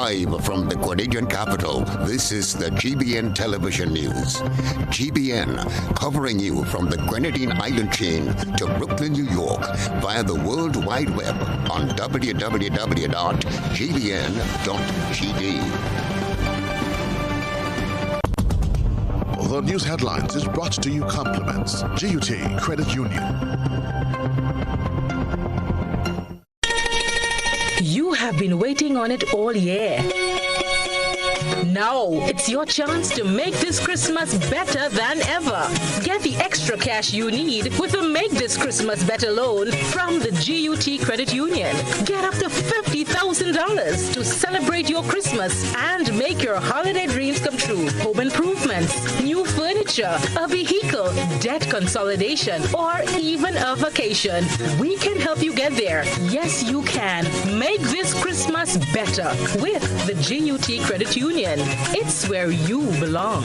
Live from the Grenadian capital, this is the GBN television news. GBN, covering you from the Grenadine Island chain to Brooklyn, New York, via the World Wide Web on www.gbn.gd. The news headlines is brought to you compliments GUT Credit Union. You have been waiting on it all year. Now it's your chance to make this Christmas better than ever. Get the extra cash you need with a Make This Christmas Better loan from the GUT Credit Union. Get up to $50,000 to celebrate your Christmas and make your holiday dreams come true. Home improvements, new furniture, a vehicle, debt consolidation, or even a vacation. We can help you get there. Yes, you can. Make this Christmas better with the GUT Credit Union. It's where you belong.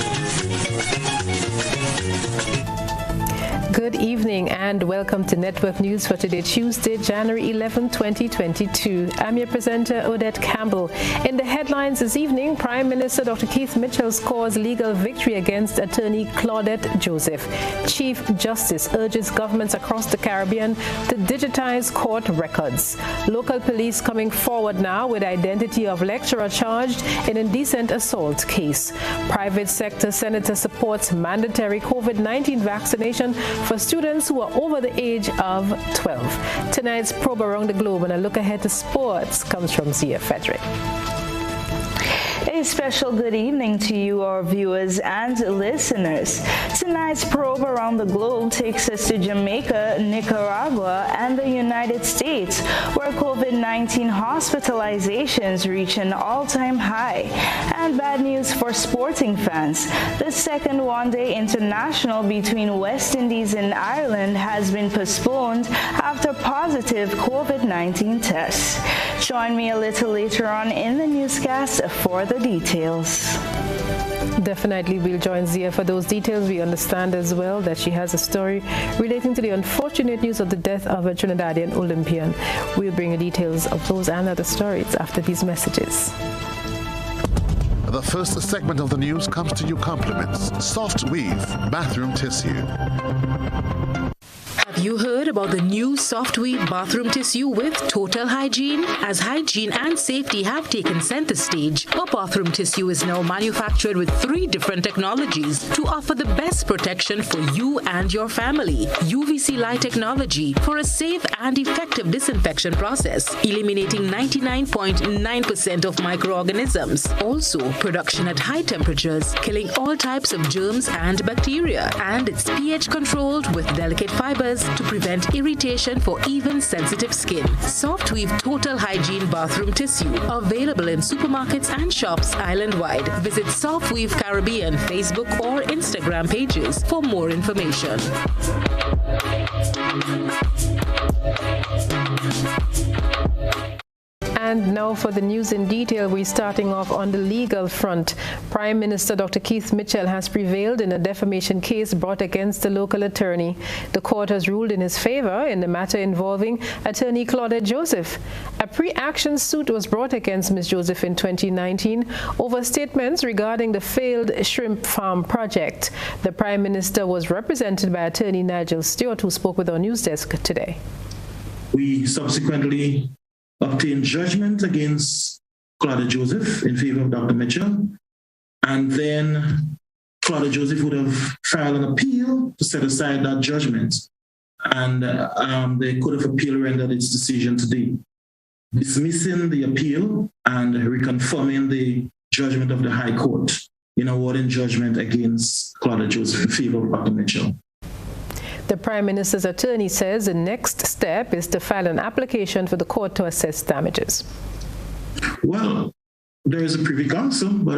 Good evening and welcome to Network News for today, Tuesday, January 11, 2022. I'm your presenter, Odette Campbell. In the headlines this evening, Prime Minister Dr. Keith Mitchell scores legal victory against attorney Claudette Joseph. Chief Justice urges governments across the Caribbean to digitize court records. Local police coming forward now with identity of lecturer charged in indecent assault case. Private sector senator supports mandatory COVID-19 vaccination for students who are over the age of 12. Tonight's probe around the globe and a look ahead to sports comes from Zia Frederick. A special good evening to you, our viewers and listeners. Tonight's probe around the globe takes us to Jamaica, Nicaragua, and the United States, where COVID-19 hospitalizations reach an all-time high. And bad news for sporting fans. The second one-day international between West Indies and Ireland has been postponed after positive COVID-19 tests. Join me a little later on in the newscast for the details. Definitely, we'll join Zia for those details. We understand as well that she has a story relating to the unfortunate news of the death of a Trinidadian Olympian. We'll bring you details of those and other stories after these messages. The first segment of the news comes to you compliments Soft Weave Bathroom Tissue. Have you heard about the new Soft Weave bathroom tissue with total hygiene? As hygiene and safety have taken center stage, our bathroom tissue is now manufactured with 3 different technologies to offer the best protection for you and your family. UVC light technology for a safe and effective disinfection process, eliminating 99.9% of microorganisms. Also, production at high temperatures, killing all types of germs and bacteria. And it's pH controlled with delicate fibers to prevent irritation for even sensitive skin. Soft Weave Total Hygiene Bathroom Tissue. Available in supermarkets and shops island-wide. Visit Soft Weave Caribbean Facebook or Instagram pages for more information. And now for the news in detail, we're starting off on the legal front. Prime Minister Dr. Keith Mitchell has prevailed in a defamation case brought against the local attorney. The court has ruled in his favor in the matter involving attorney Claudette Joseph. A pre-action suit was brought against Ms. Joseph in 2019 over statements regarding the failed shrimp farm project. The Prime Minister was represented by attorney Nigel Stewart, who spoke with our news desk today. We subsequently obtained judgment against Claudette Joseph in favor of Dr. Mitchell, and then Claudette Joseph would have filed an appeal to set aside that judgment, and the Court of Appeal rendered its decision today, dismissing the appeal and reconfirming the judgment of the High Court in awarding judgment against Claudette Joseph in favor of Dr. Mitchell. The Prime Minister's attorney says the next step is to file an application for the court to assess damages. Well, there is a Privy Council, but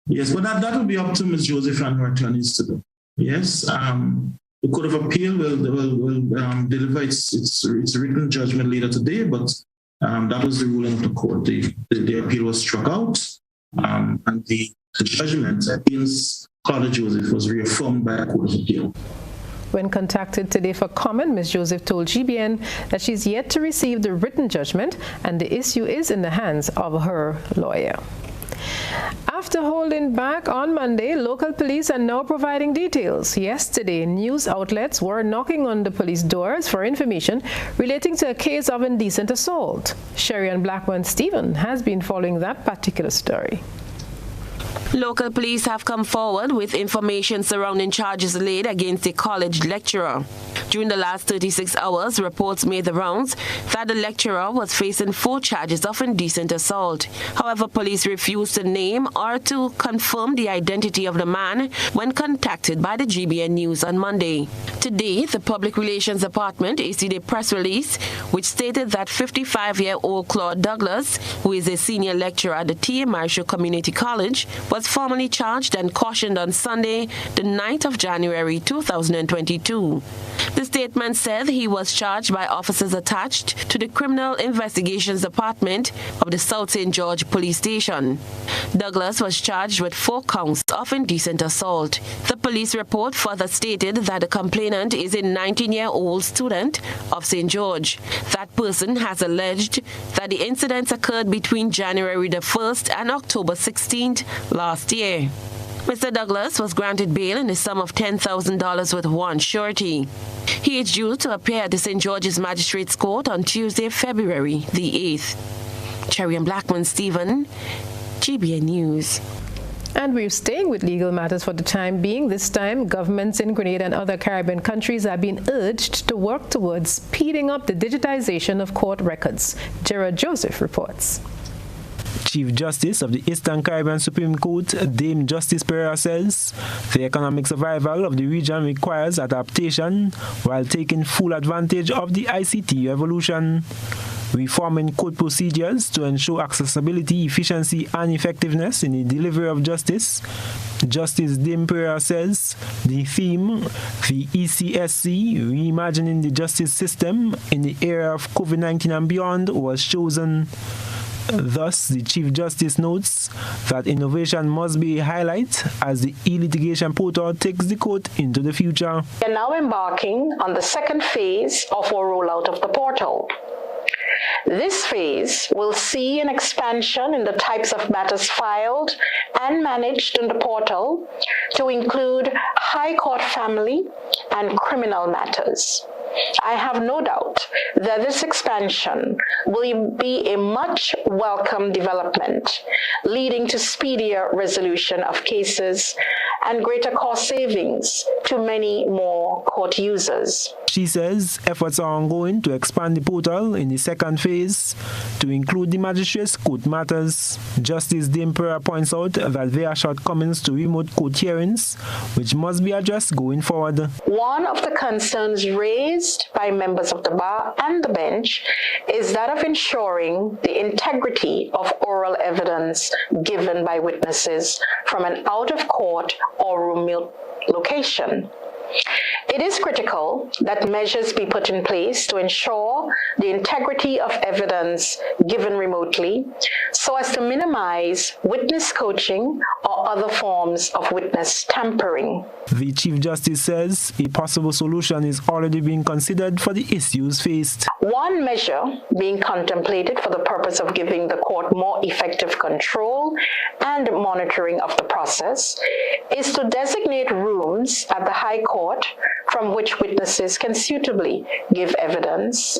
yes, but that will be up to Ms. Joseph and her attorneys to do. Yes, the Court of Appeal will deliver its written judgment later today, but that was the ruling of the court. The appeal was struck out. And the judgment against Claudette Joseph was reaffirmed by a Court of Appeal. When contacted today for comment, Ms. Joseph told GBN that she's yet to receive the written judgment and the issue is in the hands of her lawyer. After holding back on Monday, local police are now providing details. Yesterday, news outlets were knocking on the police doors for information relating to a case of indecent assault. Sherry-Ann Blackburn-Stephen has been following that particular story. Local police have come forward with information surrounding charges laid against a college lecturer. During the last 36 hours, reports made the rounds that the lecturer was facing 4 charges of indecent assault. However, police refused to name or to confirm the identity of the man when contacted by the GBN News on Monday. Today, the Public Relations Department issued a press release which stated that 55-year-old Claude Douglas, who is a senior lecturer at the T.A. Marshall Community College, was formally charged and cautioned on Sunday, the 9th of January 2022. The statement said he was charged by officers attached to the Criminal Investigations Department of the South St. George Police Station. Douglas was charged with 4 counts of indecent assault. The police report further stated that the complainant is a 19-year-old student of St. George. That person has alleged that the incidents occurred between January the 1st and October 16th last year. Mr. Douglas was granted bail in the sum of $10,000 with one surety. He is due to appear at the St. George's Magistrates Court on Tuesday, February the 8th. Sherry-Ann Blackburn-Stephen, GBN News. And we're staying with legal matters for the time being. This time, governments in Grenada and other Caribbean countries are being urged to work towards speeding up the digitization of court records. Gerard Joseph reports. Chief Justice of the Eastern Caribbean Supreme Court, Dame Justice Pereira, says the economic survival of the region requires adaptation while taking full advantage of the ICT revolution. Reforming court procedures to ensure accessibility, efficiency, and effectiveness in the delivery of justice. Justice Dame Pereira says the theme, the ECSC, reimagining the justice system in the era of COVID-19 and beyond, was chosen. Thus, the Chief Justice notes that innovation must be a highlight as the e-litigation portal takes the court into the future. We are now embarking on the second phase of our rollout of the portal. This phase will see an expansion in the types of matters filed and managed in the portal to include high court family and criminal matters. I have no doubt that this expansion will be a much welcome development, leading to speedier resolution of cases and greater cost savings to many more court users. She says efforts are ongoing to expand the portal in the second phase to include the magistrates' court matters. Justice Dame Pereira points out that there are shortcomings to remote court hearings, which must be addressed going forward. One of the concerns raised by members of the bar and the bench is that of ensuring the integrity of oral evidence given by witnesses from an out-of-court or remote location. It is critical that measures be put in place to ensure the integrity of evidence given remotely so as to minimize witness coaching or other forms of witness tampering. The Chief Justice says a possible solution is already being considered for the issues faced. One measure being contemplated for the purpose of giving the court more effective control and monitoring of the process is to designate rooms at the High Court from which witnesses can suitably give evidence,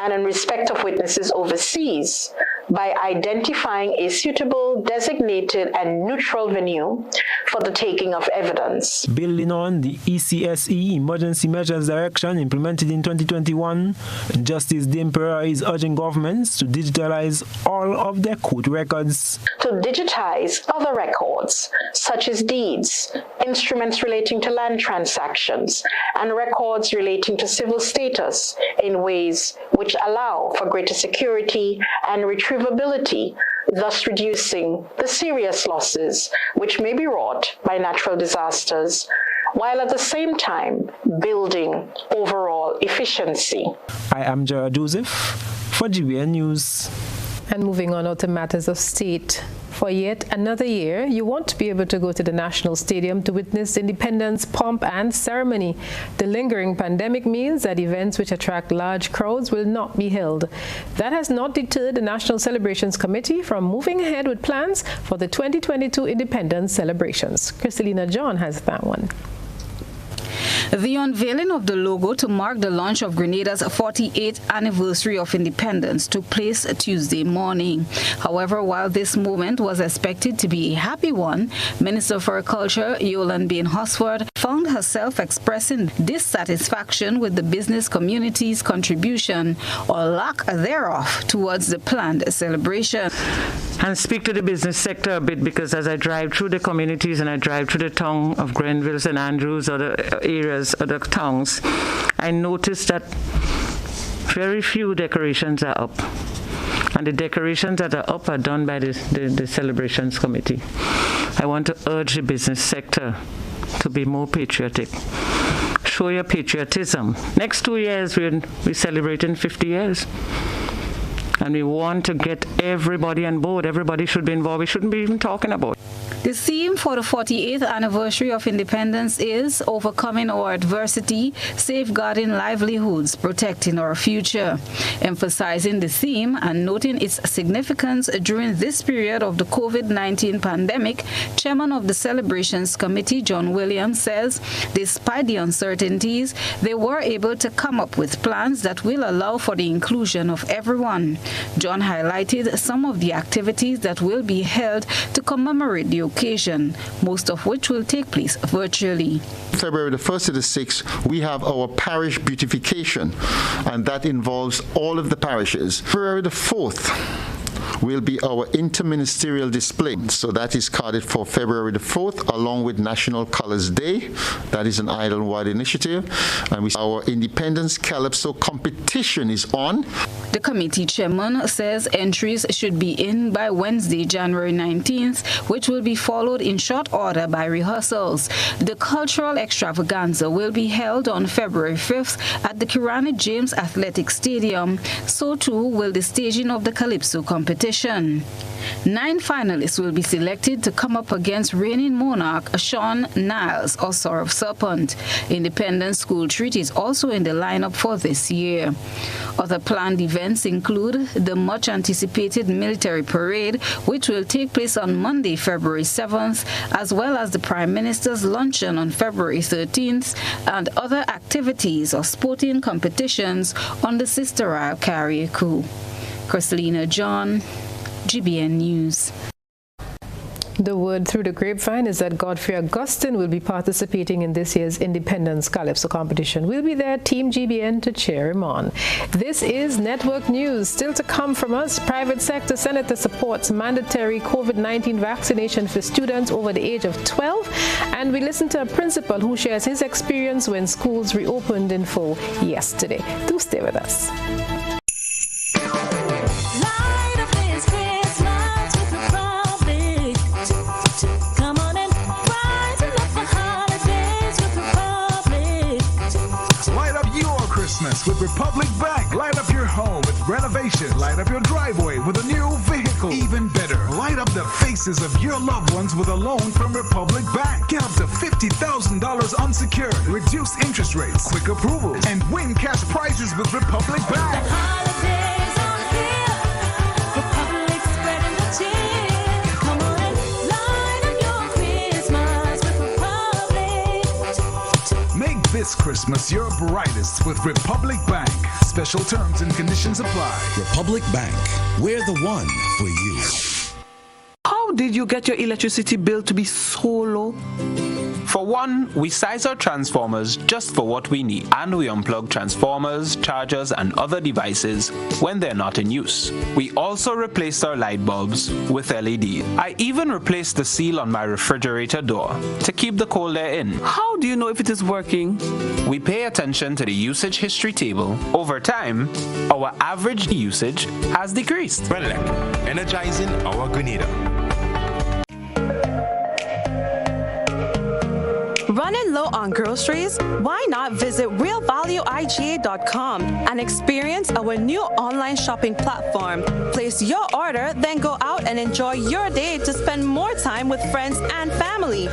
and in respect of witnesses overseas, by identifying a suitable, designated, and neutral venue for the taking of evidence. Building on the ECSE Emergency Measures Direction implemented in 2021, Justice Dame Pereira is urging governments to digitalize all of their court records. To digitize other records, such as deeds, instruments relating to land transactions, and records relating to civil status in ways which allow for greater security and retrievability, thus reducing the serious losses which may be wrought by natural disasters, while at the same time building overall efficiency. I am Gerard Joseph for GBN News. And moving on to matters of state. For yet another year, you want to be able to go to the National Stadium to witness Independence pomp and ceremony. The lingering pandemic means that events which attract large crowds will not be held. That has not deterred the National Celebrations Committee from moving ahead with plans for the 2022 Independence celebrations. Kristalina John has that one. The unveiling of the logo to mark the launch of Grenada's 48th anniversary of independence took place Tuesday morning. However, while this moment was expected to be a happy one, Minister for Culture Yolande Bain Hosford found herself expressing dissatisfaction with the business community's contribution or lack thereof towards the planned celebration. And speak to the business sector a bit, because as I drive through the communities and I drive through the town of Grenville, St. Andrews, other areas, other towns, I noticed that very few decorations are up. And the decorations that are up are done by the celebrations committee. I want to urge the business sector to be more patriotic. Show your patriotism. Next 2 years, we're celebrating 50 years. And we want to get everybody on board. Everybody should be involved. We shouldn't be even talking about it. The theme for the 48th anniversary of independence is Overcoming Our Adversity, Safeguarding Livelihoods, Protecting Our Future. Emphasizing the theme and noting its significance during this period of the COVID-19 pandemic, Chairman of the Celebrations Committee, John Williams, says despite the uncertainties, they were able to come up with plans that will allow for the inclusion of everyone. John highlighted some of the activities that will be held to commemorate the occasion, most of which will take place virtually. February the 1st to the 6th, we have our parish beautification, and that involves all of the parishes. February the 4th will be our interministerial display. So that is carded for February the 4th, along with National Colors Day. That is an island-wide initiative. And our Independence Calypso competition is on. The committee chairman says entries should be in by Wednesday, January 19th, which will be followed in short order by rehearsals. The cultural extravaganza will be held on February 5th at the Kirani James Athletic Stadium. So too will the staging of the Calypso competition. 9 finalists will be selected to come up against reigning monarch Sean Niles or Sorrow Serpent. Independence School Treat is also in the lineup for this year. Other planned events include the much-anticipated military parade, which will take place on Monday, February 7th, as well as the Prime Minister's luncheon on February 13th, and other activities or sporting competitions on the Sister Isle Carrier Coup. Kristalina John, GBN News. The word through the grapevine is that Godfrey Augustine will be participating in this year's Independence Calypso competition. We'll be there, Team GBN, to cheer him on. This is Network News. Still to come from us, private sector senator supports mandatory COVID-19 vaccination for students over the age of 12. And we listen to a principal who shares his experience when schools reopened in full yesterday. Do stay with us. With Republic Bank. Light up your home with renovation. Light up your driveway with a new vehicle. Even better, light up the faces of your loved ones with a loan from Republic Bank. Get up to $50,000 unsecured, reduced interest rates, quick approvals, and win cash prizes with Republic Bank. The holidays are here. Republic spreading the cheer. Come on and light up your Christmas with Republic. Make this Christmas your brightest with Republic Bank. Special terms and conditions apply. Republic Bank, we're the one for you. How did you get your electricity bill to be so low? For one, we size our transformers just for what we need, and we unplug transformers, chargers, and other devices when they're not in use. We also replaced our light bulbs with LED. I even replaced the seal on my refrigerator door to keep the cold air in. How do you know if it is working? We pay attention to the usage history table. Over time, our average usage has decreased. Frederick, energizing our Grenada. Running low on groceries? Why not visit realvalueiga.com and experience our new online shopping platform. Place your order, then go out and enjoy your day to spend more time with friends and family.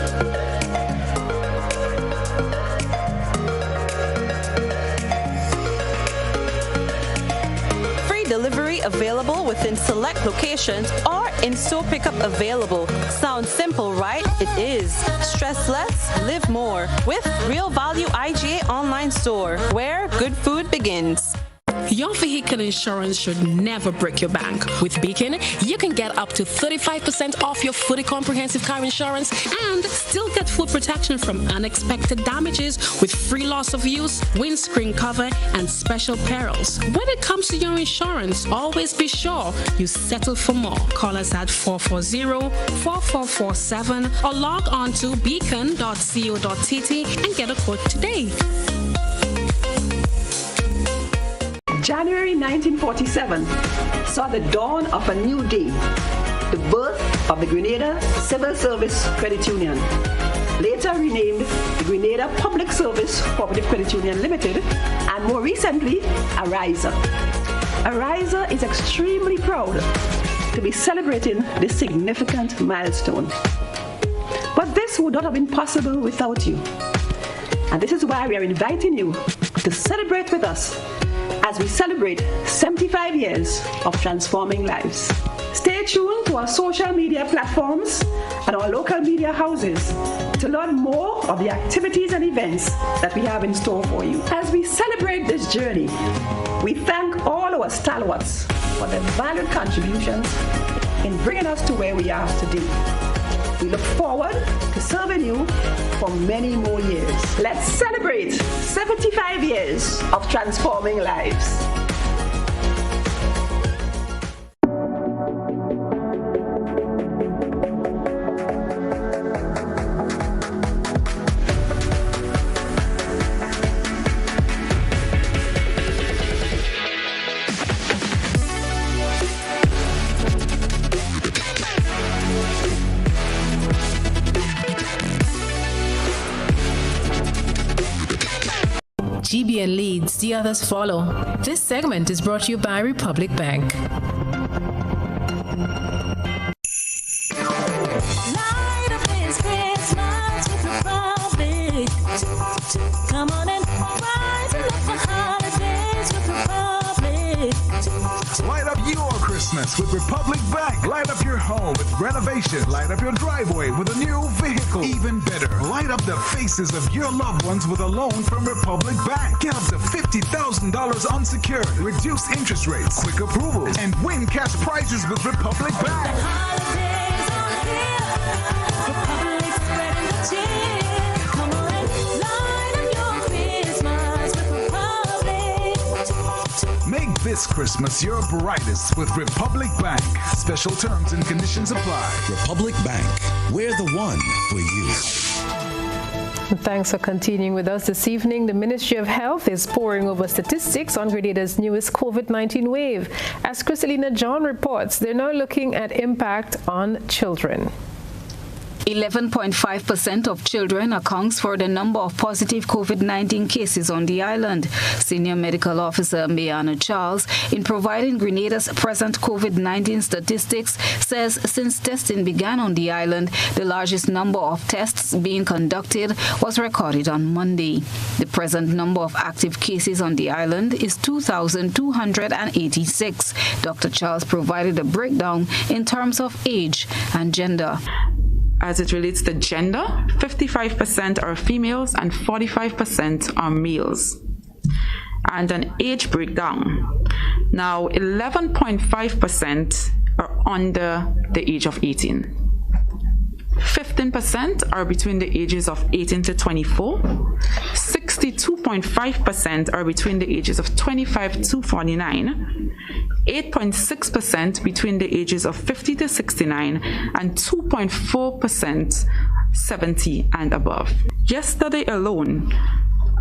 Delivery available within select locations or in-store pickup available. Sounds simple, right? It is. Stress less, live more with Real Value IGA online store, where good food begins. Your vehicle insurance should never break your bank. With Beacon, you can get up to 35% off your fully comprehensive car insurance and still get full protection from unexpected damages with free loss of use, windscreen cover, and special perils. When it comes to your insurance, always be sure you settle for more. Call us at 440-4447 or log on to beacon.co.tt and get a quote today. January 1947 saw the dawn of a new day, the birth of the Grenada Civil Service Credit Union, later renamed the Grenada Public Service Cooperative Credit Union Limited, and more recently, Ariza. Ariza is extremely proud to be celebrating this significant milestone. But this would not have been possible without you. And this is why we are inviting you to celebrate with us as we celebrate 75 years of transforming lives. Stay tuned to our social media platforms and our local media houses to learn more of the activities and events that we have in store for you. As we celebrate this journey, we thank all our stalwarts for their valued contributions in bringing us to where we are today. We look forward to serving you for many more years. Let's celebrate 75 years of transforming lives. GBN leads, the others follow. This segment is brought to you by Republic Bank. Light up this Christmas with Republic. Come on and rise up for holidays with Republic. Light up your Christmas with Republic Bank. Light up your home with renovation. Light up your driveway with a new vehicle. Even better, light up the faces of your loved ones with a loan from Republic Bank. Get up to $50,000 unsecured. Reduce interest rates, quick approvals, and win cash prizes with Republic Bank. The holidays are here. Republic spreading the cheer. Come on and light up your Christmas with Republic. Make this Christmas your brightest with Republic Bank. Special terms and conditions apply. Republic Bank, we're the one for you. Thanks for continuing with us this evening. The Ministry of Health is poring over statistics on Grenada's newest COVID-19 wave. As Christelina John reports, they're now looking at impact on children. 11.5% of children accounts for the number of positive COVID-19 cases on the island. Senior Medical Officer Mayana Charles, in providing Grenada's present COVID-19 statistics, says since testing began on the island, the largest number of tests being conducted was recorded on Monday. The present number of active cases on the island is 2,286. Dr. Charles provided a breakdown in terms of age and gender. As it relates to gender, 55% are females and 45% are males. And an age breakdown. Now, 11.5% are under the age of 18. 15% are between the ages of 18 to 24. 62.5% are between the ages of 25 to 49. 8.6% between the ages of 50 to 69, and 2.4% 70 and above. Yesterday alone,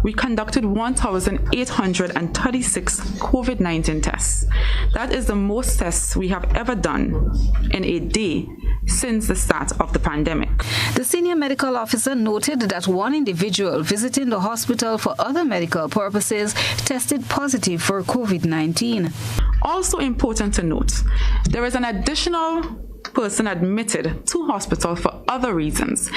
we conducted 1,836 COVID-19 tests. That is the most tests we have ever done in a day since the start of the pandemic. The senior medical officer noted that one individual visiting the hospital for other medical purposes tested positive for COVID-19. Also important to note, there is an additional person admitted to hospital for other reasons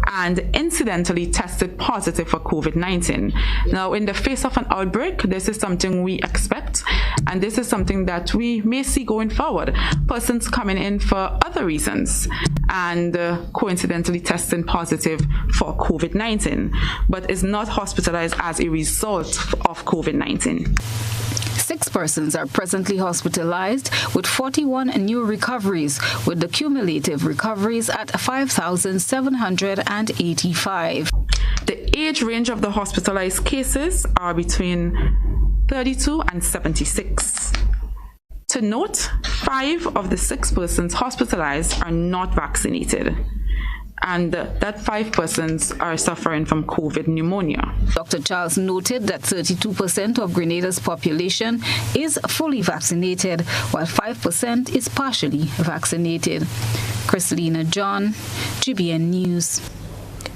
and incidentally tested positive for COVID-19. Now, in the face of an outbreak, this is something we expect, and this is something that we may see going forward. Persons coming in for other reasons and coincidentally testing positive for COVID-19, but is not hospitalized as a result of COVID-19. 6 persons are presently hospitalized with 41 new recoveries, with the cumulative recoveries at 5,785. The age range of the hospitalized cases are between 32 and 76. To note, 5 of the 6 persons hospitalized are not vaccinated, and that 5 persons are suffering from COVID pneumonia. Dr. Charles noted that 32% of Grenada's population is fully vaccinated, while 5% is partially vaccinated. Christelina John, GBN News.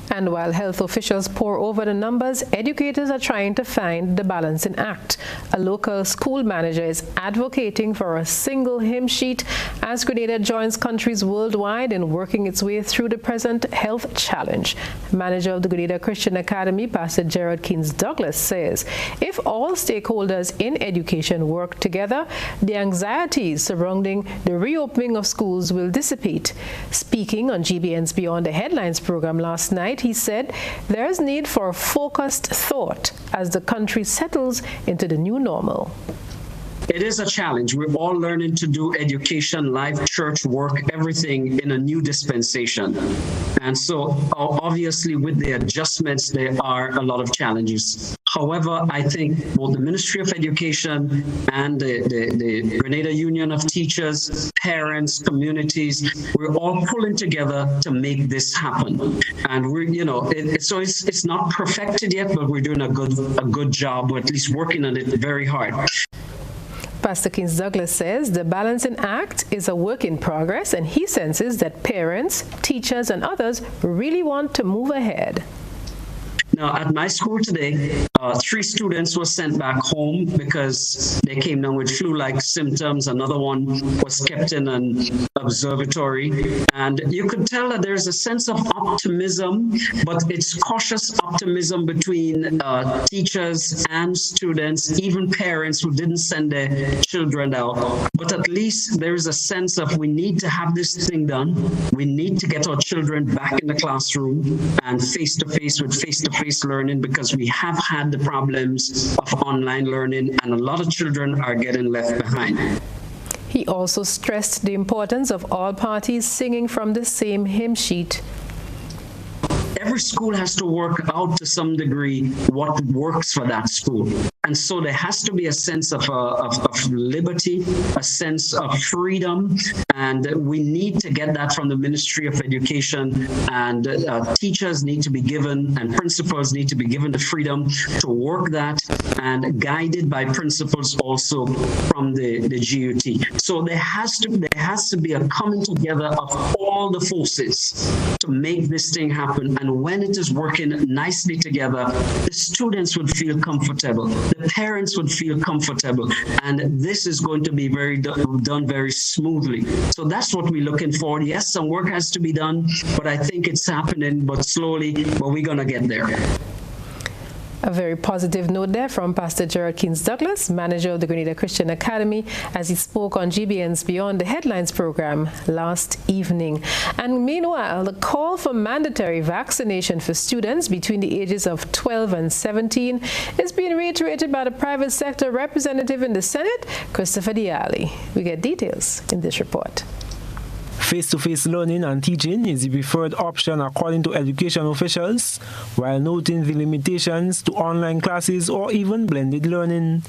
And while health officials pore over the numbers, educators are trying to find the balancing act. A local school manager is advocating for a single hymn sheet as Grenada joins countries worldwide in working its way through the present health challenge. Manager of the Grenada Christian Academy, Pastor Gerald Keynes Douglas, says if all stakeholders in education work together, the anxieties surrounding the reopening of schools will dissipate. Speaking on GBN's Beyond the Headlines program last night, he said there is need for focused thought as the country settles into the new normal. It is a challenge. We're all learning to do education, life, church, work, everything in a new dispensation. And so obviously with the adjustments, there are a lot of challenges. However, I think both the Ministry of Education and the Grenada Union of Teachers, parents, communities, we're all pulling together to make this happen. And we're, it's not perfected yet, but we're doing a good job, or at least working on it very hard. Pastor Keynes Douglas says the balancing act is a work in progress, and he senses that parents, teachers, and others really want to move ahead. Now, at my school today, 3 students were sent back home because they came down with flu-like symptoms. Another one was kept in an observatory. And you could tell that there's a sense of optimism, but it's cautious optimism between teachers and students, even parents who didn't send their children out. But at least there is a sense of we need to have this thing done. We need to get our children back in the classroom and face-to-face with face-to-face learning, because we have had the problems of online learning and a lot of children are getting left behind. He also stressed the importance of all parties singing from the same hymn sheet. Every school has to work out to some degree what works for that school. And so there has to be a sense of liberty, a sense of freedom, and we need to get that from the Ministry of Education, and teachers need to be given, and principals need to be given the freedom to work that, and guided by principals also from the GUT. So there has to be a coming together of all the forces to make this thing happen. And when it is working nicely together, the students would feel comfortable. The parents would feel comfortable, and this is going to be done very smoothly. So that's what we're looking for. Yes, some work has to be done, but I think it's happening, but slowly, but we're going to get there. A very positive note there from Pastor Gerald Keynes Douglas, manager of the Grenada Christian Academy, as he spoke on GBN's Beyond the Headlines program last evening. And meanwhile, the call for mandatory vaccination for students between the ages of 12 and 17 is being reiterated by the private sector representative in the Senate, Christopher Diali. We get details in this report. Face-to-face learning and teaching is the preferred option according to education officials, while noting the limitations to online classes or even blended learning.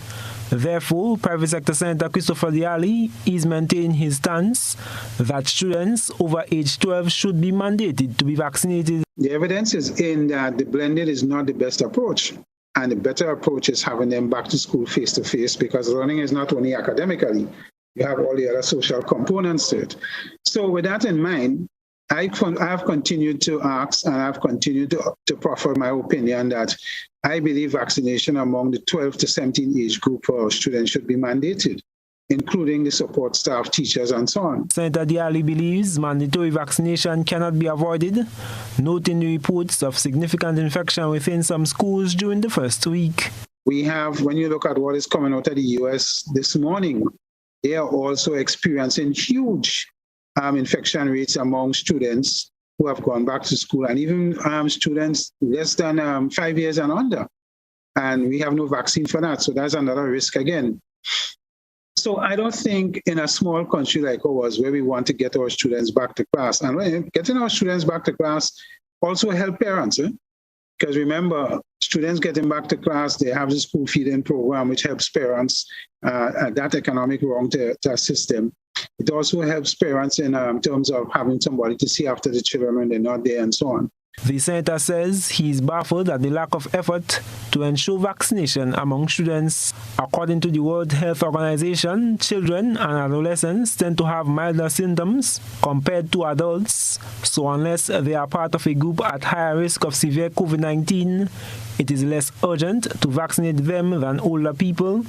Therefore, private sector Senator Christopher Diali is maintaining his stance that students over age 12 should be mandated to be vaccinated. The evidence is in that the blended is not the best approach. And the better approach is having them back to school face-to-face, because learning is not only academically, you have all the other social components to it. So with that in mind, I have continued to ask, and I've continued to proffer my opinion that I believe vaccination among the 12 to 17 age group for students should be mandated, including the support staff, teachers, and so on. Senator Diallo believes mandatory vaccination cannot be avoided, noting the reports of significant infection within some schools during the first week. We have, when you look at what is coming out of the U.S. this morning, they are also experiencing huge infection rates among students who have gone back to school, and even students less than 5 years and under. And we have no vaccine for that, so that's another risk again. So I don't think in a small country like ours, where we want to get our students back to class, and getting our students back to class also help parents, because remember, students getting back to class, they have the school feeding program, which helps parents at that economic wrong to assist them. It also helps parents in terms of having somebody to see after the children when they're not there and so on. The senator says he is baffled at the lack of effort to ensure vaccination among students. According to the World Health Organization, children and adolescents tend to have milder symptoms compared to adults. So unless they are part of a group at higher risk of severe COVID-19, it is less urgent to vaccinate them than older people,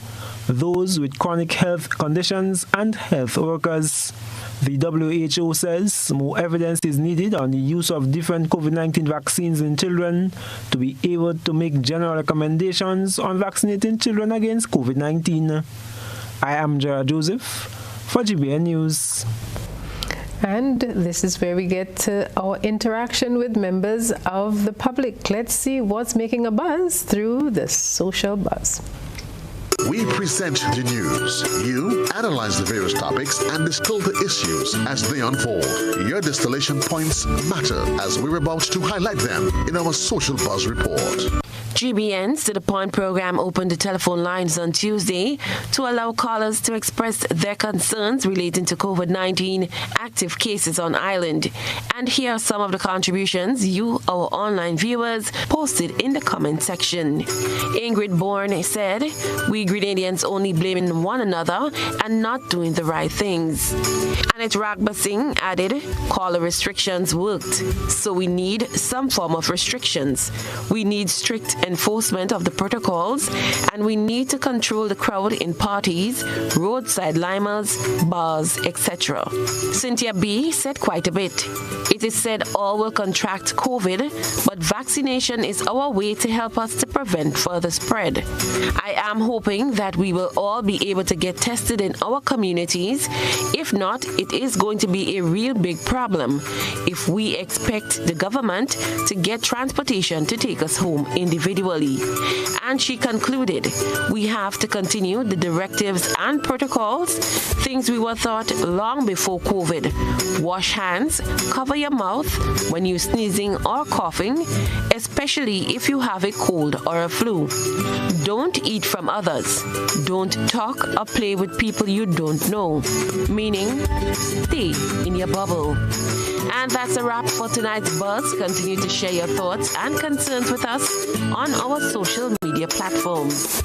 those with chronic health conditions, and health workers. The WHO says more evidence is needed on the use of different COVID-19 vaccines in children to be able to make general recommendations on vaccinating children against COVID-19. I am Gerard Joseph for GBN News. And this is where we get to our interaction with members of the public. Let's see what's making a buzz through the social buzz. We present the news. You analyze the various topics and distill the issues as they unfold. Your distillation points matter as we're about to highlight them in our Social Buzz Report. GBN's To The Point program opened the telephone lines on Tuesday to allow callers to express their concerns relating to COVID-19 active cases on island. And here are some of the contributions you, our online viewers, posted in the comment section. Ingrid Bourne said, "We Grenadians only blaming one another and not doing the right things." Annette Ragba Singh added, "Caller restrictions worked, so we need some form of restrictions. We need strict enforcement of the protocols, and we need to control the crowd in parties, roadside limers, bars, etc." Cynthia B. said quite a bit. "It is said all will contract COVID, but vaccination is our way to help us to prevent further spread. I am hoping that we will all be able to get tested in our communities. If not, it is going to be a real big problem if we expect the government to get transportation to take us home individually." And she concluded, "We have to continue the directives and protocols, things we were taught long before COVID. Wash hands, cover your mouth when you're sneezing or coughing, especially if you have a cold or a flu. Don't eat from others. Don't talk or play with people you don't know," meaning stay in your bubble. And that's a wrap for tonight's Buzz. Continue to share your thoughts and concerns with us on our social media platforms.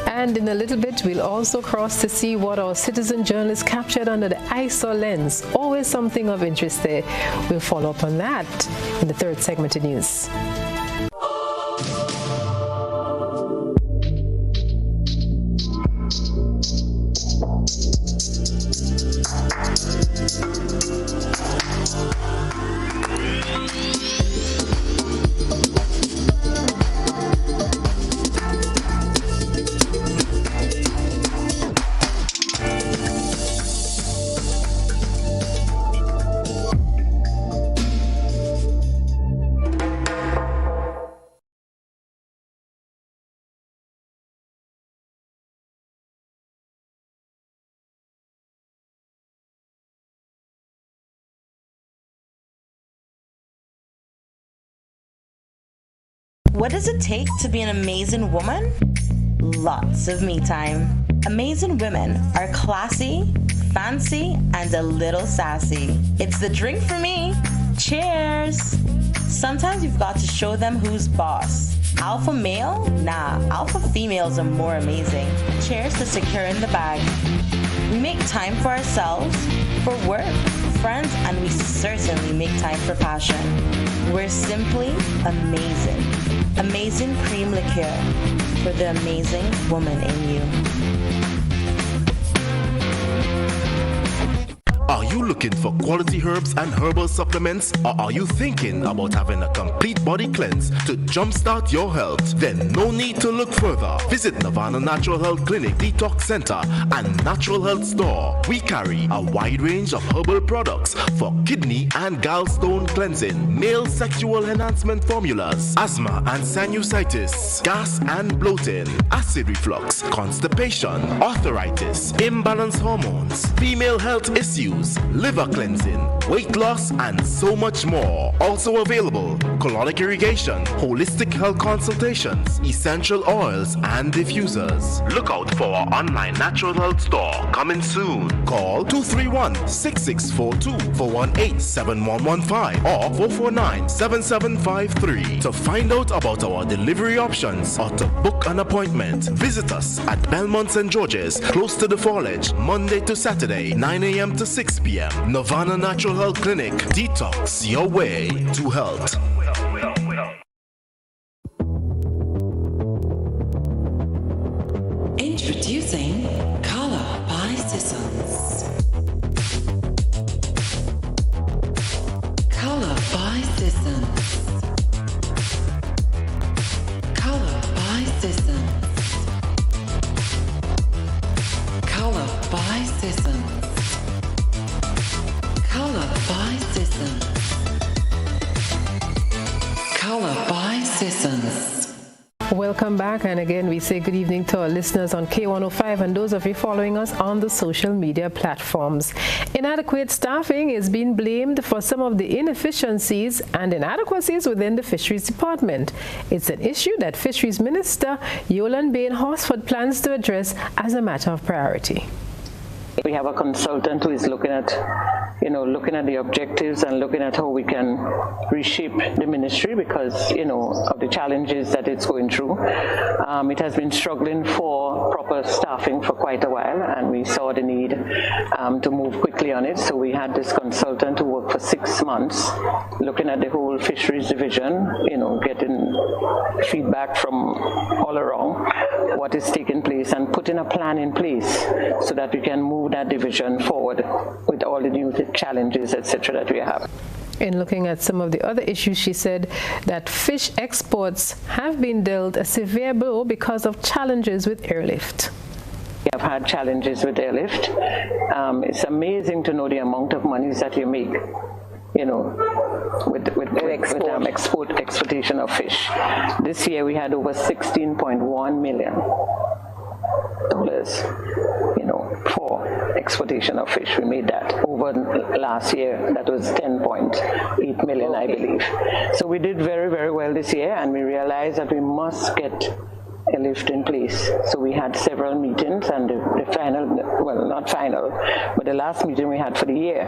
And in a little bit, we'll also cross to see what our citizen journalists captured under the ISO lens. Always something of interest there. We'll follow up on that in the third segment of news. What does it take to be an amazing woman? Lots of me time. Amazing women are classy, fancy, and a little sassy. It's the drink for me. Cheers! Sometimes you've got to show them who's boss. Alpha male? Nah, alpha females are more amazing. cheers to securing the bag. We make time for ourselves, for work, friends, and we certainly make time for passion. We're simply amazing. Amazing cream liqueur for the amazing woman in you. Are you looking for quality herbs and herbal supplements, or are you thinking about having a complete body cleanse to jumpstart your health? Then no need to look further. Visit Nirvana Natural Health Clinic, Detox Center, and Natural Health Store. We carry a wide range of herbal products for kidney and gallstone cleansing, male sexual enhancement formulas, asthma and sinusitis, gas and bloating, acid reflux, constipation, arthritis, imbalanced hormones, female health issues, liver cleansing, weight loss, and so much more. Also available, colonic irrigation, holistic health consultations, essential oils, and diffusers. Look out for our online natural health store coming soon. Call 231-6642 for 18-7115 or 449-7753 to find out about our delivery options or to book an appointment. Visit us at Belmont St. George's, close to the Fallage, Monday to Saturday, 9 a.m. to 6 p.m. Nirvana Natural Health Clinic. Detox your way to health. Introducing Color by Sissons. Color by Sissons. Color by Sissons. Color by Sissons. Color by Sissons. Color by Sissons. Welcome back, and again we say good evening to our listeners on K105 and those of you following us on the social media platforms. Inadequate staffing is being blamed for some of the inefficiencies and inadequacies within the Fisheries Department. It's an issue that Fisheries Minister Yolan Bain-Horsford plans to address as a matter of priority. We have a consultant who is looking at the objectives and looking at how we can reshape the ministry because, of the challenges that it's going through. It has been struggling for proper staffing for quite a while, and we saw the need to move quickly on it. So we had this consultant who worked for 6 months looking at the whole fisheries division, getting feedback from all around what is taking place and putting a plan in place so that we can move that division forward with all the new challenges, etc., that we have. In looking at some of the other issues, she said that fish exports have been dealt a severe blow because of challenges with airlift. We have had challenges with airlift. It's amazing to know the amount of monies that you make, with exportation of fish. This year we had over $16.1 million. For exportation of fish. We made that over last year. That was 10.8 million, I believe. So we did very, very well this year, and we realized that we must get a lift in place. So we had several meetings, and the final, well, not final, but the last meeting we had for the year,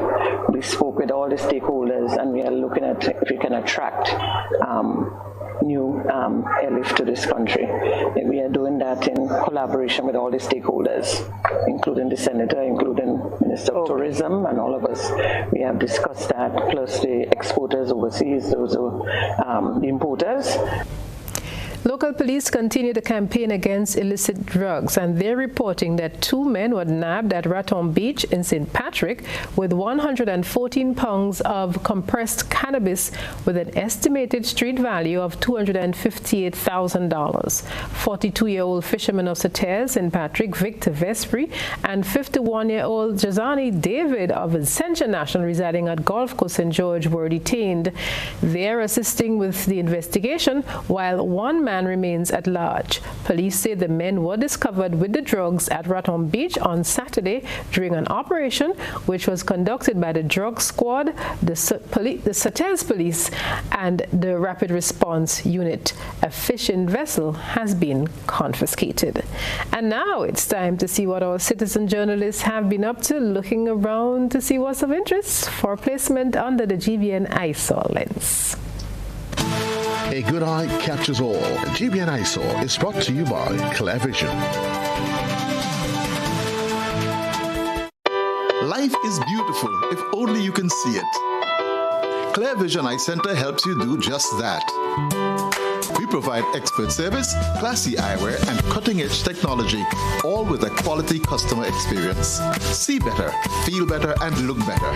we spoke with all the stakeholders, and we are looking at if we can attract new airlift to this country. And we are doing that in collaboration with all the stakeholders, including the Senator, including Minister of Tourism, and all of us. We have discussed that, plus the exporters overseas, those are the importers. Local police continue the campaign against illicit drugs, and they're reporting that 2 men were nabbed at Raton Beach in St. Patrick with 114 pounds of compressed cannabis with an estimated street value of $258,000. 42-year-old fisherman of Sater, St. Patrick, Victor Vespri, and 51-year-old Jazani David of Ascension National residing at Gulf Coast St. George were detained. They're assisting with the investigation while one man remains at large. Police say the men were discovered with the drugs at Raton Beach on Saturday during an operation which was conducted by the drug squad, the Sater's police, and the rapid response unit. A fishing vessel has been confiscated. And now it's time to see what our citizen journalists have been up to, looking around to see what's of interest for placement under the GBN eyesore lens. A good eye catches all. GBN eyesore is brought to you by Clear Vision. Life is beautiful if only you can see it. Clear Vision Eye Center helps you do just that. We provide expert service, classy eyewear, and cutting-edge technology, all with a quality customer experience. See better, feel better, and look better.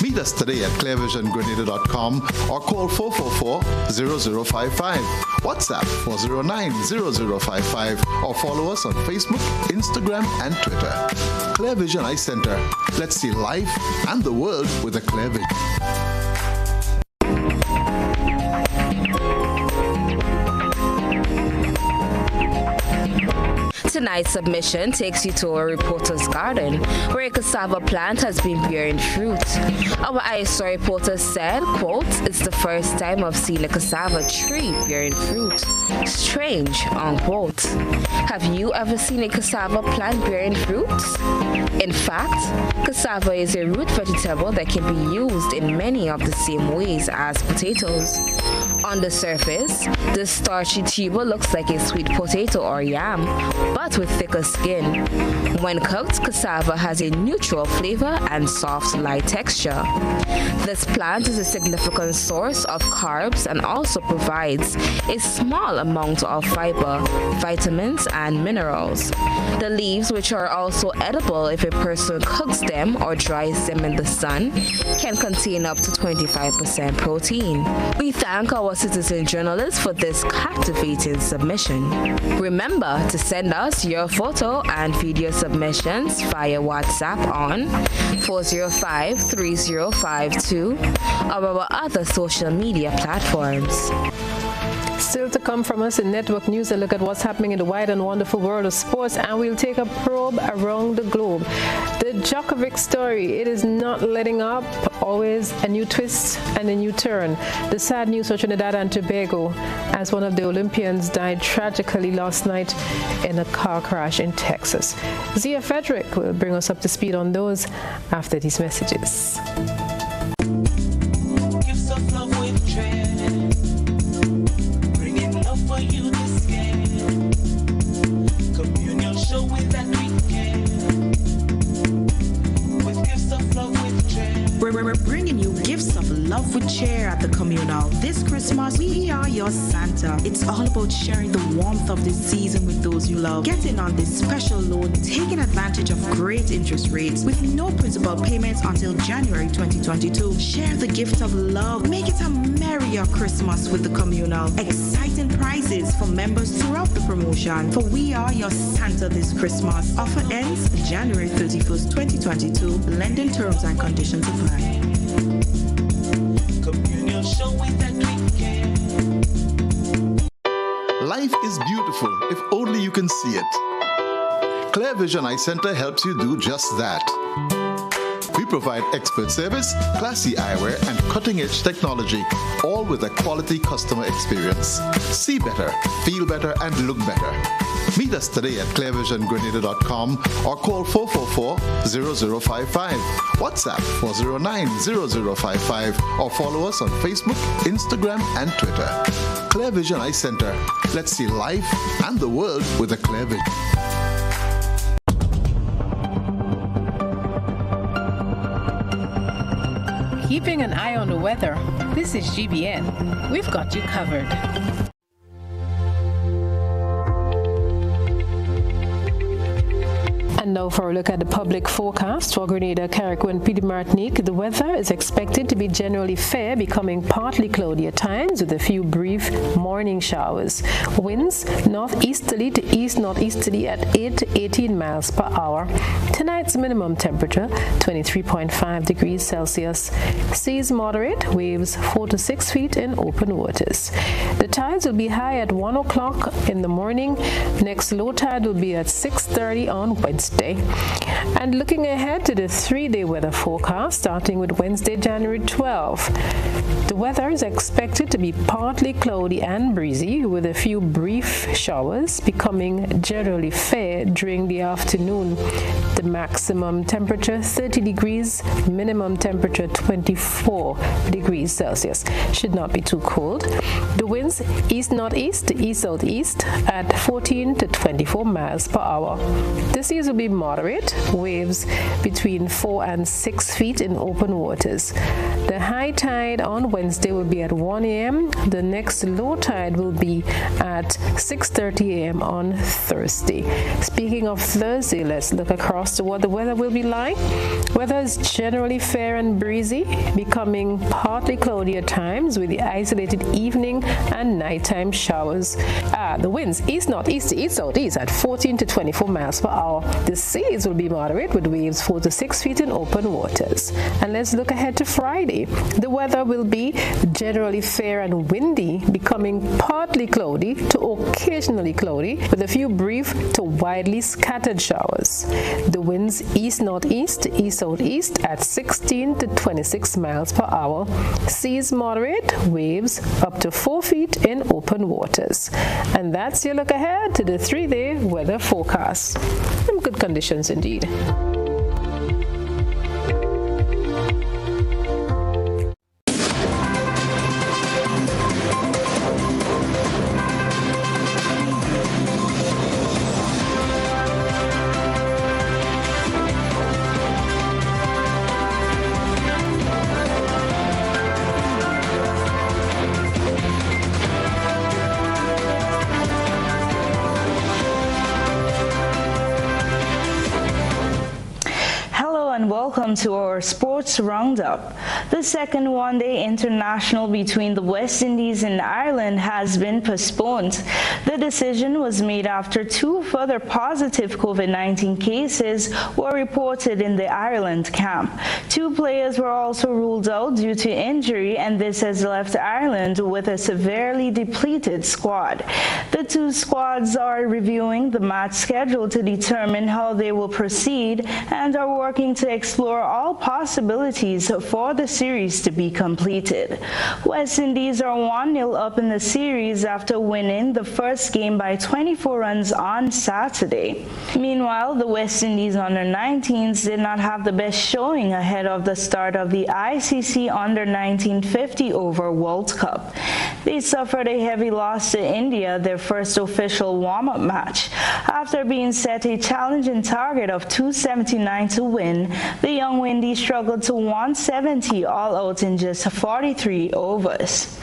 Meet us today at clearvisiongrenada.com or call 444-0055, WhatsApp 409-0055, or follow us on Facebook, Instagram, and Twitter. Clear Vision Eye Center. Let's see life and the world with a clear vision. Tonight's submission takes you to a reporter's garden where a cassava plant has been bearing fruit. Our ISO reporter said, quote, "It's the first time I've seen a cassava tree bearing fruit. Strange," unquote. Have you ever seen a cassava plant bearing fruit? In fact, cassava is a root vegetable that can be used in many of the same ways as potatoes. On the surface, the starchy tuber looks like a sweet potato or yam, but with thicker skin. When cooked, cassava has a neutral flavor and soft, light texture. This plant is a significant source of carbs and also provides a small amount of fiber, vitamins, and minerals. The leaves, which are also edible if a person cooks them or dries them in the sun, can contain up to 25% protein. We thank our citizen journalists for this captivating submission. Remember to send us your photo and video submissions via WhatsApp on 405-3052 or our other social media platforms. Still to come from us in Network News, a look at what's happening in the wide and wonderful world of sports, and we'll take a probe around the globe. The Djokovic story, it is not letting up, always a new twist and a new turn. The sad news for Trinidad and Tobago, as one of the Olympians died tragically last night in a car crash in Texas. Zia Frederick will bring us up to speed on those after these messages. We're bringing you gifts of love with cheer at the communal. This Christmas, we are your Santa. It's all about sharing the warmth of this season with those you love. Get in on this special loan, taking advantage of great interest rates with no principal payments until January 2022. Share the gift of love. Make it a merrier Christmas with the communal. Exciting prizes for members throughout the promotion. For we are your Santa this Christmas. Offer ends January 31st, 2022. Lending terms and conditions apply. Life is beautiful if only you can see it. Clear Vision Eye Center helps you do just that. We provide expert service, classy eyewear, and cutting-edge technology, all with a quality customer experience. See better, feel better, and look better. Meet us today at clearvisiongrenada.com or call 444-0055, WhatsApp 409-0055, or follow us on Facebook, Instagram, and Twitter. Clear Vision Eye Center. Let's see life and the world with a clear vision. Keeping an eye on the weather, this is GBN. We've got you covered. And now for a look at the public forecast for Grenada, Carriacou, and Petite Martinique. The weather is expected to be generally fair, becoming partly cloudy at times with a few brief morning showers. Winds northeasterly to east-northeasterly at 8 to 18 miles per hour. Tonight's minimum temperature, 23.5 degrees Celsius. Seas moderate, waves 4 to 6 feet in open waters. The tides will be high at 1 o'clock in the morning. Next low tide will be at 6:30 on Wednesday. And looking ahead to the 3-day weather forecast, starting with Wednesday, January 12. The weather is expected to be partly cloudy and breezy with a few brief showers, becoming generally fair during the afternoon. The maximum temperature 30 degrees, minimum temperature 24 degrees Celsius. Should not be too cold. The winds east-northeast to east-southeast at 14 to 24 miles per hour. The seas will be moderate, waves between 4 and 6 feet in open waters. The high tide on Wednesday will be at 1 a.m. The next low tide will be at 6:30 a.m. on Thursday. Speaking of Thursday, let's look across to what the weather will be like. Weather is generally fair and breezy, becoming partly cloudy at times with the isolated evening and nighttime showers. The winds east-northeast to east-southeast at 14 to 24 miles per hour. The seas will be moderate with waves 4 to 6 feet in open waters. And let's look ahead to Friday. The weather will be generally fair and windy, becoming partly cloudy to occasionally cloudy with a few brief to widely scattered showers. The winds east-northeast to east-southeast at 16 to 26 miles per hour. Seas moderate, waves up to 4 feet in open waters. And that's your look ahead to the 3-day weather forecast. Some good conditions indeed. Welcome to our sports roundup. The second one-day international between the West Indies and Ireland has been postponed. The decision was made after 2 further positive COVID-19 cases were reported in the Ireland camp. 2 players were also ruled out due to injury, and this has left Ireland with a severely depleted squad. The 2 squads are reviewing the match schedule to determine how they will proceed and are working to explore all possibilities for the series to be completed. West Indies are 1-0 up in the series after winning the first game by 24 runs on Saturday. Meanwhile, the West Indies under-19s did not have the best showing ahead of the start of the ICC under-19 50-over World Cup. They suffered a heavy loss to India, their first official warm-up match. After being set a challenging target of 279 to win, the young Windies struggled to 170 all out in just 43 overs.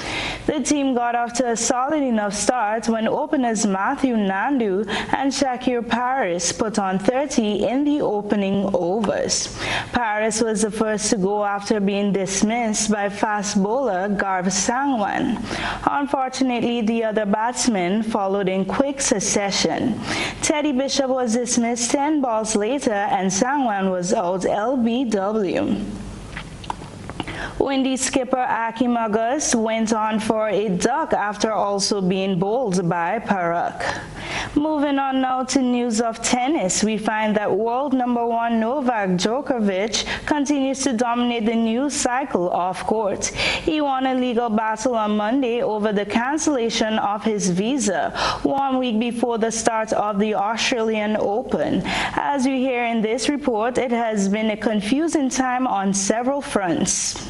The team got off to a solid enough start when openers Matthew Nandu and Shakir Paris put on 30 in the opening overs. Paris was the first to go after being dismissed by fast bowler Garv Sangwan. Unfortunately, the other batsmen followed in quick succession. Teddy Bishop was dismissed 10 balls later and Sangwan was out LBW. Windy skipper Akim August went on for a duck after also being bowled by Parak. Moving on now to news of tennis, we find that world #1 Novak Djokovic continues to dominate the news cycle off court. He won a legal battle on Monday over the cancellation of his visa 1 week before the start of the Australian Open. As we hear in this report, it has been a confusing time on several fronts.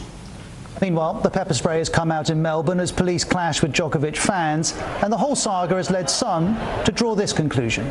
Meanwhile, the pepper spray has come out in Melbourne as police clash with Djokovic fans, and the whole saga has led some to draw this conclusion.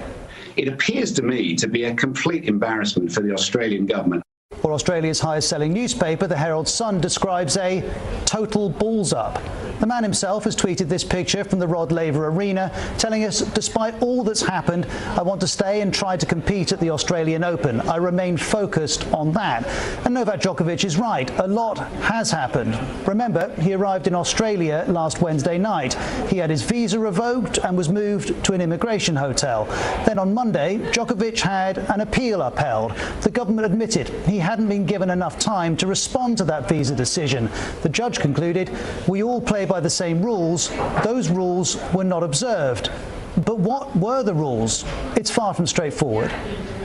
It appears to me to be a complete embarrassment for the Australian government. Or Australia's highest-selling newspaper, the Herald Sun, describes a total balls-up. The man himself has tweeted this picture from the Rod Laver Arena, telling us, despite all that's happened, I want to stay and try to compete at the Australian Open. I remain focused on that. And Novak Djokovic is right. A lot has happened. Remember, he arrived in Australia last Wednesday night. He had his visa revoked and was moved to an immigration hotel. Then on Monday, Djokovic had an appeal upheld. The government admitted he hadn't been given enough time to respond to that visa decision. The judge concluded, we all play by the same rules. Those rules were not observed. But what were the rules? It's far from straightforward.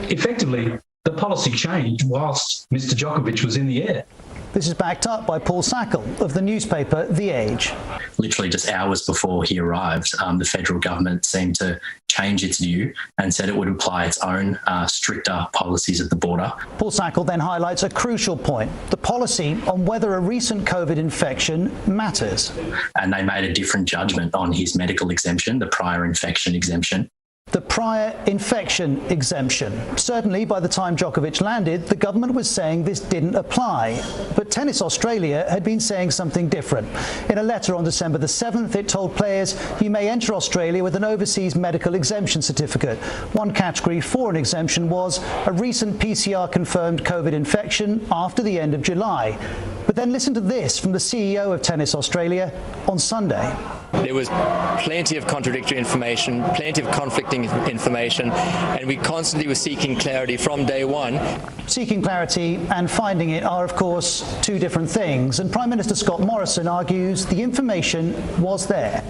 Effectively, the policy changed whilst Mr. Djokovic was in the air. This is backed up by Paul Sackle of the newspaper The Age. Literally just hours before he arrived, the federal government seemed to change its view and said it would apply its own stricter policies at the border. Paul Sackle then highlights a crucial point, the policy on whether a recent COVID infection matters. And they made a different judgment on his medical exemption, the prior infection exemption. the prior infection exemption. Certainly, by the time Djokovic landed, the government was saying this didn't apply. But Tennis Australia had been saying something different. In a letter on December the 7th, it told players you may enter Australia with an overseas medical exemption certificate. One category for an exemption was a recent PCR-confirmed COVID infection after the end of July. But then listen to this from the CEO of Tennis Australia on Sunday. There was plenty of contradictory information, plenty of conflicting information, and we constantly were seeking clarity from day one. Seeking clarity and finding it are, of course, two different things, and Prime Minister Scott Morrison argues the information was there.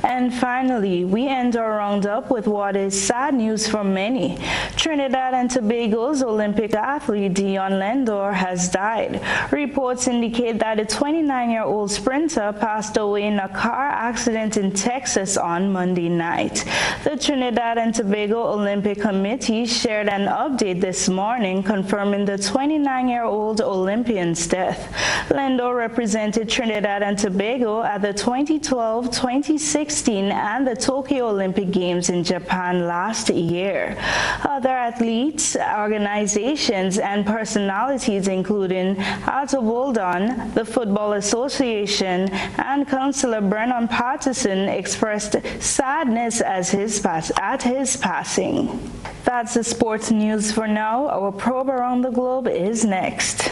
And finally, we end our roundup with what is sad news for many. Trinidad and Tobago's Olympic athlete Dion Lendor has died. Reports indicate that a 29-year-old sprinter passed away in a car accident in Texas on Monday night. The Trinidad and Tobago Olympic Committee shared an update this morning confirming the 29-year-old Olympian's death. Lendor represented Trinidad and Tobago at the 2012, 2016, and the Tokyo Olympic Games in Japan last year. Other athletes, organizations, and personalities including Arthur Boldon, the Football Association, and Councillor Brennan Patterson expressed sadness at his passing. That's the sports news for now. Our probe around the globe is next.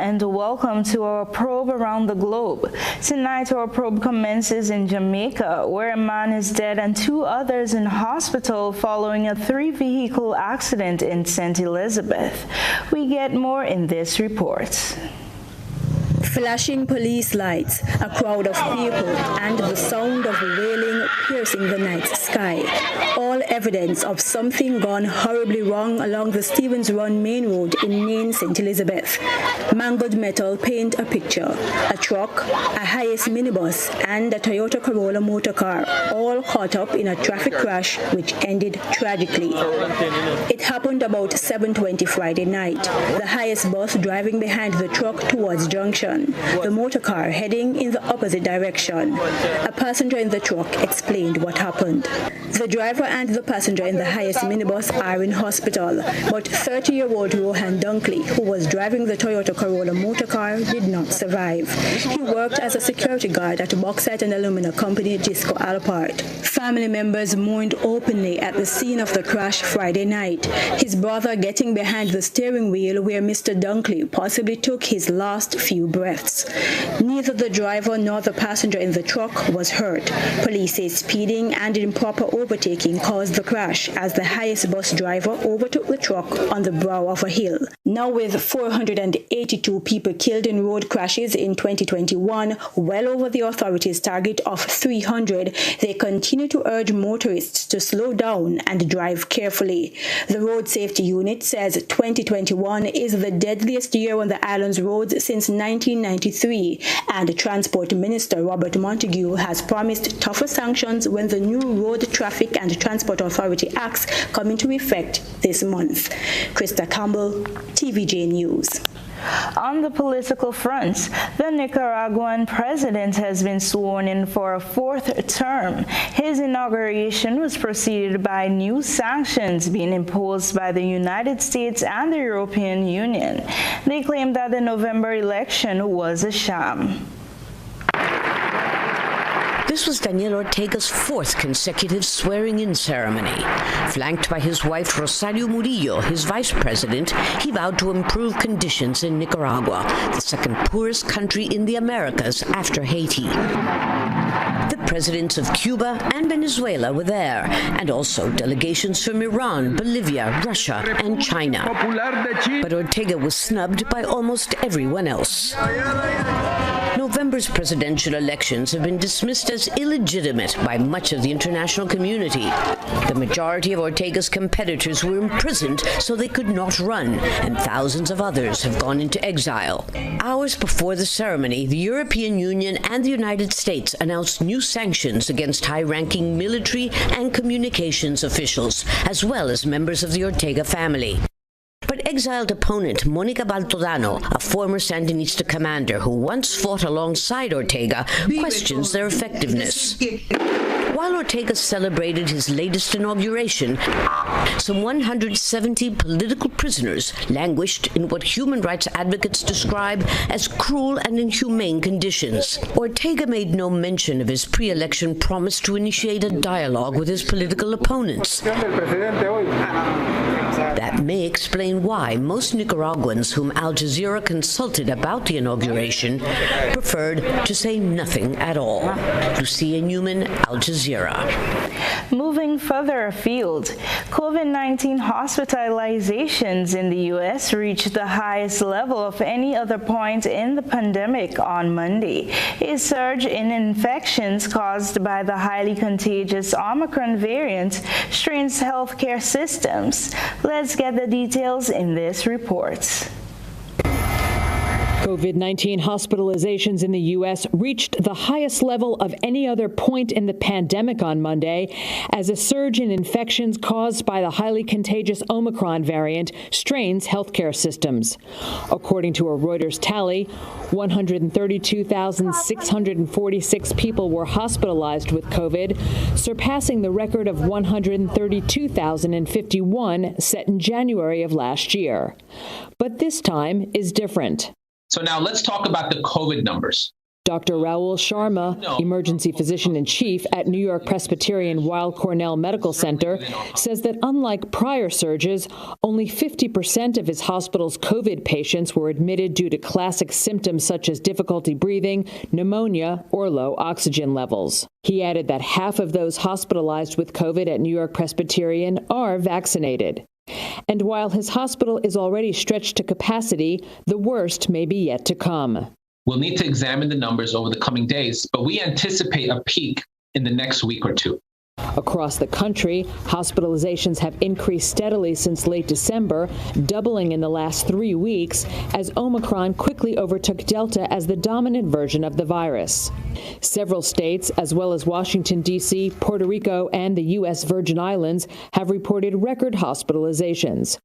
And welcome to our probe around the globe. Tonight our probe commences in Jamaica, where a man is dead and two others in hospital following a 3-vehicle accident in St. Elizabeth. We get more in this report. Flashing police lights, a crowd of people, and the sound of wailing piercing the night sky. All evidence of something gone horribly wrong along the Stevens Run main road in Nain, St. Elizabeth. Mangled metal paint a picture. A truck, a hiace minibus, and a Toyota Corolla motor car, all caught up in a traffic crash which ended tragically. It happened about 7:20 Friday night. The hiace bus driving behind the truck towards Junction. The motor car heading in the opposite direction. A passenger in the truck explained what happened. The driver and the passenger in the hiace minibus are in hospital, but 30-year-old Rohan Dunkley, who was driving the Toyota Corolla motor car, did not survive. He worked as a security guard at Bauxite and Alumina Company Gisco Alpart. Family members mourned openly at the scene of the crash Friday night, his brother getting behind the steering wheel where Mr. Dunkley possibly took his last few breaths. Neither the driver nor the passenger in the truck was hurt. Police say speeding and improper overtaking caused the crash as the hiace bus driver overtook the truck on the brow of a hill. Now with 482 people killed in road crashes in 2021, well over the authorities' target of 300, they continue to urge motorists to slow down and drive carefully. The Road Safety Unit says 2021 is the deadliest year on the island's roads since 1993, and Transport Minister Robert Montague has promised tougher sanctions when the new Road Traffic and Transport Authority Acts come into effect this month. Krista Campbell, TVJ News. On the political front, the Nicaraguan president has been sworn in for a fourth term. His inauguration was preceded by new sanctions being imposed by the United States and the European Union. They claim that the November election was a sham. This was Daniel Ortega's fourth consecutive swearing-in ceremony. Flanked by his wife Rosario Murillo, his vice president, he vowed to improve conditions in Nicaragua, the second poorest country in the Americas after Haiti. The presidents of Cuba and Venezuela were there, and also delegations from Iran, Bolivia, Russia, and China. But Ortega was snubbed by almost everyone else. November's presidential elections have been dismissed as illegitimate by much of the international community. The majority of Ortega's competitors were imprisoned so they could not run, and thousands of others have gone into exile. Hours before the ceremony, the European Union and the United States announced new sanctions against high-ranking military and communications officials, as well as members of the Ortega family. But exiled opponent Mónica Baltodano, a former Sandinista commander who once fought alongside Ortega, questions their effectiveness. While Ortega celebrated his latest inauguration, some 170 political prisoners languished in what human rights advocates describe as cruel and inhumane conditions. Ortega made no mention of his pre-election promise to initiate a dialogue with his political opponents. That may explain why most Nicaraguans whom Al Jazeera consulted about the inauguration preferred to say nothing at all. Lucia Newman, Al Jazeera. Moving further afield, COVID-19 hospitalizations in the U.S. reached the highest level of any other point in the pandemic on Monday. A surge in infections caused by the highly contagious Omicron variant strains healthcare systems. Let's get the details in this report. COVID-19 hospitalizations in the U.S. reached the highest level of any other point in the pandemic on Monday as a surge in infections caused by the highly contagious Omicron variant strains healthcare systems. According to a Reuters tally, 132,646 people were hospitalized with COVID, surpassing the record of 132,051 set in January of last year. But this time is different. So now let's talk about the COVID numbers. Dr. Raul Sharma, emergency physician-in-chief at New York Presbyterian Weill Cornell Medical Center, says that unlike prior surges, only 50% of his hospital's COVID patients were admitted due to classic symptoms such as difficulty breathing, pneumonia, or low oxygen levels. He added that half of those hospitalized with COVID at New York Presbyterian are vaccinated. And while his hospital is already stretched to capacity, the worst may be yet to come. We'll need to examine the numbers over the coming days, but we anticipate a peak in the next week or two. Across the country, hospitalizations have increased steadily since late December, doubling in the last 3 weeks as Omicron quickly overtook Delta as the dominant version of the virus. Several states, as well as Washington, D.C., Puerto Rico, and the U.S. Virgin Islands, have reported record hospitalizations.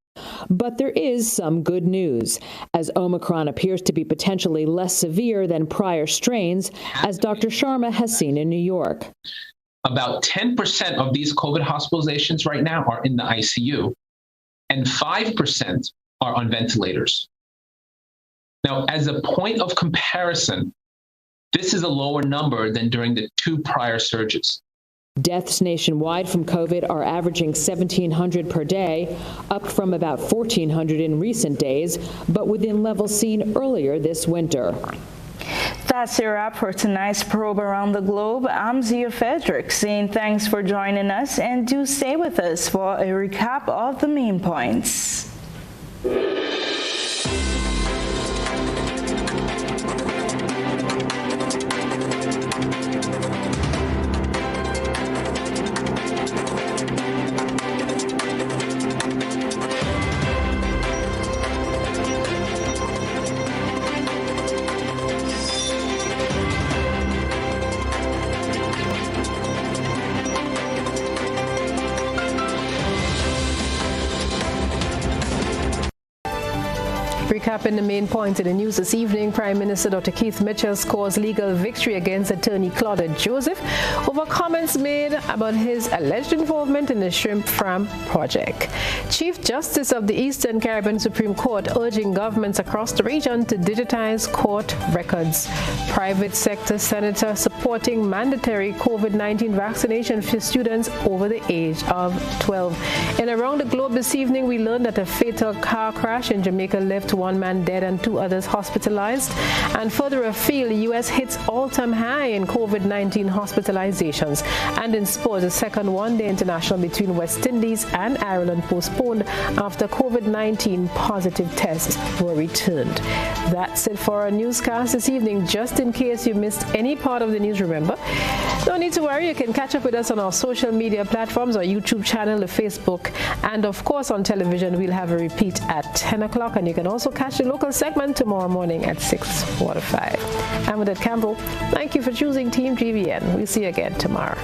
But there is some good news, as Omicron appears to be potentially less severe than prior strains, as Dr. Sharma has seen in New York. About 10% of these COVID hospitalizations right now are in the ICU, and 5% are on ventilators. Now, as a point of comparison, this is a lower number than during the 2 prior surges. Deaths nationwide from COVID are averaging 1,700 per day, up from about 1,400 in recent days, but within levels seen earlier this winter. That's a wrap for tonight's probe around the globe. I'm Zia Frederick, saying thanks for joining us, and do stay with us for a recap of the main points. Recapping the main points in the news this evening, Prime Minister Dr. Keith Mitchell scores legal victory against attorney Claudette Joseph over comments made about his alleged involvement in the shrimp farm project. Chief Justice of the Eastern Caribbean Supreme Court urging governments across the region to digitize court records. Private sector senator supporting mandatory COVID-19 vaccination for students over the age of 12. And around the globe this evening, we learned that a fatal car crash in Jamaica left one man dead and 2 others hospitalized. And further afield, the U.S. hits all-time high in COVID-19 hospitalizations. And in sports, the second one-day international between West Indies and Ireland postponed after COVID-19 positive tests were returned. That's it for our newscast this evening. Just in case you missed any part of the news, remember, no need to worry. You can catch up with us on our social media platforms, our YouTube channel, the Facebook, and of course on television. We'll have a repeat at 10 o'clock, and you can also catch the local segment tomorrow morning at 6:45. I'm Odette Campbell. Thank you for choosing Team GBN. We'll see you again tomorrow.